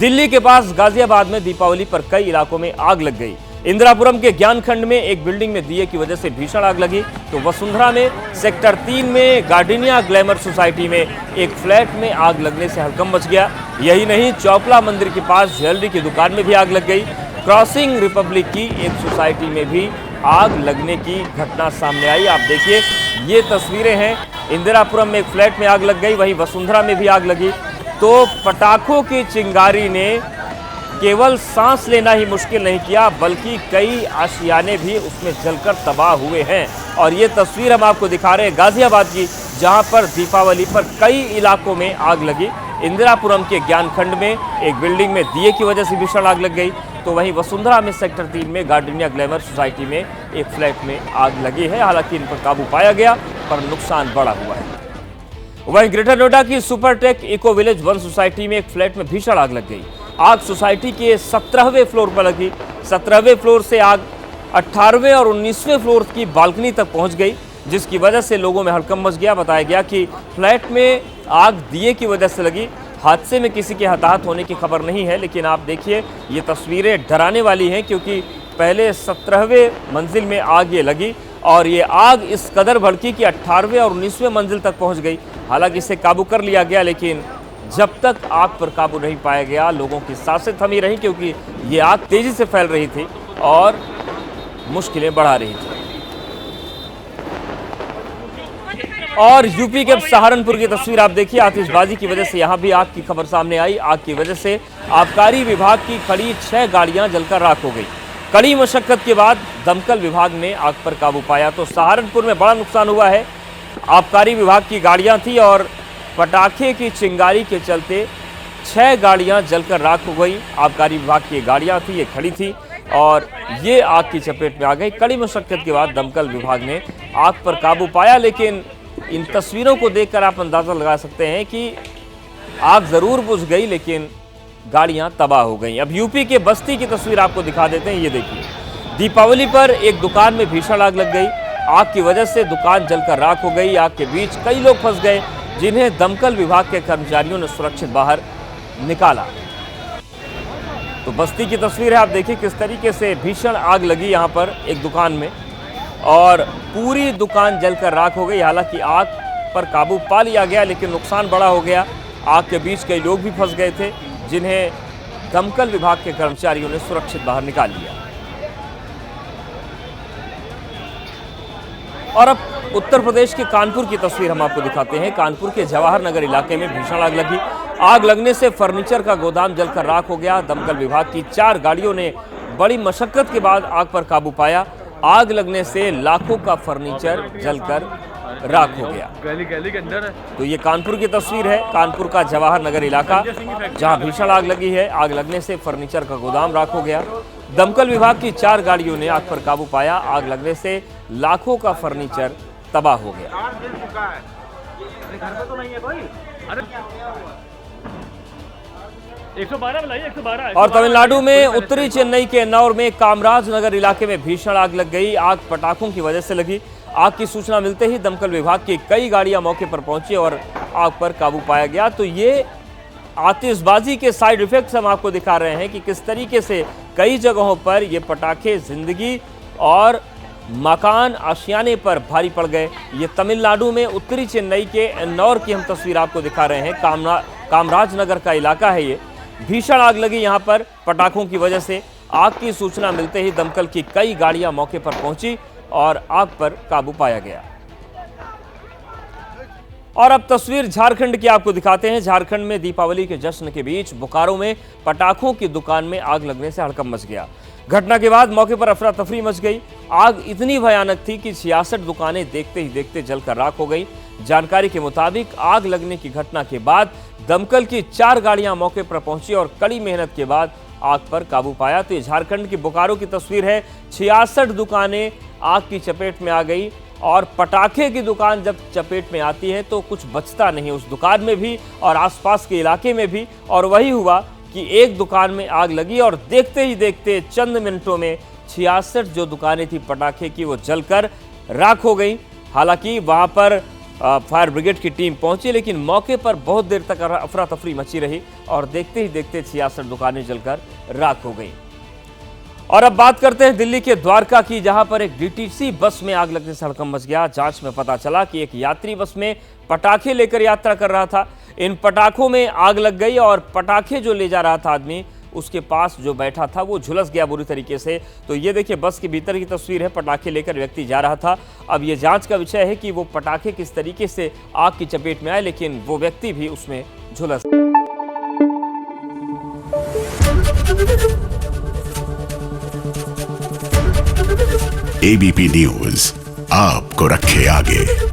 दिल्ली के पास गाजियाबाद में दीपावली पर कई इलाकों में आग लग गई। इंदिरापुरम के ज्ञान खंड में एक बिल्डिंग में दिए की वजह से भीषण आग लगी, तो वसुंधरा में सेक्टर 3 में गार्डिनिया ग्लैमर सोसाइटी में एक फ्लैट में आग लगने से हड़कंप मच गया। यही नहीं, चौपला मंदिर के पास ज्वेलरी की दुकान में भी आग लग गई। क्रॉसिंग रिपब्लिक की एक सोसाइटी में भी आग लगने की घटना सामने आई। आप देखिए, ये तस्वीरें हैं। इंदिरापुरम में एक फ्लैट में आग लग गई, वहीं वसुंधरा में भी आग लगी। तो पटाखों की चिंगारी ने केवल सांस लेना ही मुश्किल नहीं किया, बल्कि कई आशियाने भी उसमें जलकर तबाह हुए हैं। और ये तस्वीर हम आपको दिखा रहे हैं गाजियाबाद की, जहां पर दीपावली पर कई इलाकों में आग लगी। इंदिरापुरम के ज्ञान खंड में एक बिल्डिंग में दिए की वजह से भीषण आग लग गई, तो वहीं वसुंधरा में सेक्टर 3 में गार्डिनिया ग्लैमर सोसाइटी में एक फ्लैट में आग लगी है। हालांकि इन पर काबू पाया गया, पर नुकसान बड़ा हुआ है। वहीं ग्रेटर नोएडा की सुपरटेक इको विलेज 1 सोसाइटी में एक फ्लैट में भीषण आग लग गई। आग सोसाइटी के 17वें फ्लोर पर लगी। 17वें फ्लोर से आग 18वें और 19वें फ्लोर की बालकनी तक पहुंच गई, जिसकी वजह से लोगों में हड़कंप मच गया। बताया गया कि फ्लैट में आग दिए की वजह से लगी। हादसे में किसी के हताहत होने की खबर नहीं है, लेकिन आप देखिए, ये तस्वीरें डराने वाली हैं, क्योंकि पहले 17वें मंजिल में आग ये लगी और ये आग इस कदर भड़की कि 18वें और 19वें मंजिल तक पहुंच गई। हालांकि इसे काबू कर लिया गया, लेकिन जब तक आग पर काबू नहीं पाया गया, लोगों की सांसें थमी रहीं, क्योंकि ये आग तेजी से फैल रही थी और मुश्किलें बढ़ा रही थी। और यूपी के सहारनपुर की तस्वीर आप देखिए। आतिशबाजी की वजह से यहां भी आग की खबर सामने आई। आग की वजह से आबकारी विभाग की खड़ी 6 गाड़ियां जलकर राख हो गई। कड़ी मशक्कत के बाद दमकल विभाग ने आग पर काबू पाया। तो सहारनपुर में बड़ा नुकसान हुआ है। आबकारी विभाग की गाड़ियां थी और पटाखे की चिंगारी के चलते 6 गाड़ियां जलकर राख हो गई। आबकारी विभाग की गाड़ियां थी, ये खड़ी थी और ये आग की चपेट में आ गई। कड़ी मशक्कत के बाद दमकल विभाग ने आग पर काबू पाया, लेकिन इन तस्वीरों को देखकर आप अंदाजा लगा सकते हैं कि आग जरूर बुझ गई, लेकिन गाड़ियां तबाह हो गई। अब यूपी के बस्ती की तस्वीर आपको दिखा देते हैं। ये देखिए, दीपावली पर एक दुकान में भीषण आग लग गई। आग की वजह से दुकान जलकर राख हो गई। आग के बीच कई लोग फंस गए, जिन्हें दमकल विभाग के कर्मचारियों ने सुरक्षित बाहर निकाला। तो बस्ती की तस्वीर है, आप देखिए किस तरीके से भीषण आग लगी यहां पर एक दुकान में और पूरी दुकान जलकर राख हो गई। हालांकि आग पर काबू पा लिया गया, लेकिन नुकसान बड़ा हो गया। आग के बीच कई लोग भी फंस गए थे, जिन्हें दमकल विभाग के कर्मचारियों ने सुरक्षित बाहर निकाल लिया। और अब उत्तर प्रदेश के कानपुर की तस्वीर हम आपको दिखाते हैं। कानपुर के जवाहर नगर इलाके में भीषण आग लगी। आग लगने से फर्नीचर का गोदाम जलकर राख हो गया। दमकल विभाग की 4 गाड़ियों ने बड़ी मशक्कत के बाद आग पर काबू पाया। आग लगने से लाखों का फर्नीचर जलकर राख हो गया। गली के अंदर। तो ये कानपुर की तस्वीर है, कानपुर का जवाहर नगर इलाका, जहां भीषण आग लगी है। आग लगने से फर्नीचर का गोदाम राख हो गया। दमकल विभाग की 4 गाड़ियों ने आग पर काबू पाया। आग लगने से लाखों का फर्नीचर तबाह हो गया। घर पे तो नहीं है कोई? अरे 112 बुलाइए, 112। और तमिलनाडु में उत्तरी चेन्नई के एन्नौर में कामराज नगर इलाके में भीषण आग लग गई। आग पटाखों की वजह से लगी। आग की सूचना मिलते ही दमकल विभाग की कई गाड़ियां मौके पर पहुंची और आग पर काबू पाया गया। तो ये आतिशबाजी के साइड इफेक्ट्स हम आपको दिखा रहे हैं कि किस तरीके से कई जगहों पर ये पटाखे जिंदगी और मकान आशियाने पर भारी पड़ गए। ये तमिलनाडु में उत्तरी चेन्नई के एन्नौर की हम तस्वीर आपको दिखा रहे हैं। कामराज नगर का इलाका है ये। भीषण आग लगी यहाँ पर पटाखों की वजह से। आग की सूचना मिलते ही दमकल की कई गाड़ियां मौके पर पहुंची और आग पर काबू पाया गया। और अब तस्वीर झारखंड की आपको दिखाते हैं। झारखंड में दीपावली के जश्न के बीच बोकारो में पटाखों की दुकान में आग लगने से हड़कंप मच गया। घटना के बाद मौके पर अफरा तफरी मच गई। आग इतनी भयानक थी कि 66 दुकानें देखते ही देखते जलकर राख हो गई। जानकारी के मुताबिक आग लगने की घटना के बाद दमकल की 4 गाड़ियां मौके पर पहुंची और कड़ी मेहनत के बाद आग पर काबू पाया। तो ये झारखंड की बोकारो की तस्वीर है। 66 दुकानें आग की चपेट में आ गई और पटाखे की दुकान जब चपेट में आती है तो कुछ बचता नहीं उस दुकान में भी और आसपास के इलाके में भी। और वही हुआ कि एक दुकान में आग लगी और देखते ही देखते चंद मिनटों में 66 जो दुकानें थी पटाखे की वो जलकर राख हो गई। हालांकि वहां पर फायर ब्रिगेड की टीम पहुंची, लेकिन मौके पर बहुत देर तक अफरा तफरी मची रही और देखते ही देखते 66 दुकानें जलकर राख हो गई। और अब बात करते हैं दिल्ली के द्वारका की, जहां पर एक डीटीसी बस में आग लगने से हड़कंप मच गया। जांच में पता चला कि एक यात्री बस में पटाखे लेकर यात्रा कर रहा था। इन पटाखों में आग लग गई और पटाखे जो ले जा रहा था आदमी, उसके पास जो बैठा था वो झुलस गया बुरी तरीके से। तो ये देखिए बस के भीतर की तस्वीर है, पटाखे लेकर व्यक्ति जा रहा था। अब ये जांच का विषय है कि वो पटाखे किस तरीके से आग की चपेट में आए, लेकिन वो व्यक्ति भी उसमें झुलस। एबीपी न्यूज आपको रखे आगे।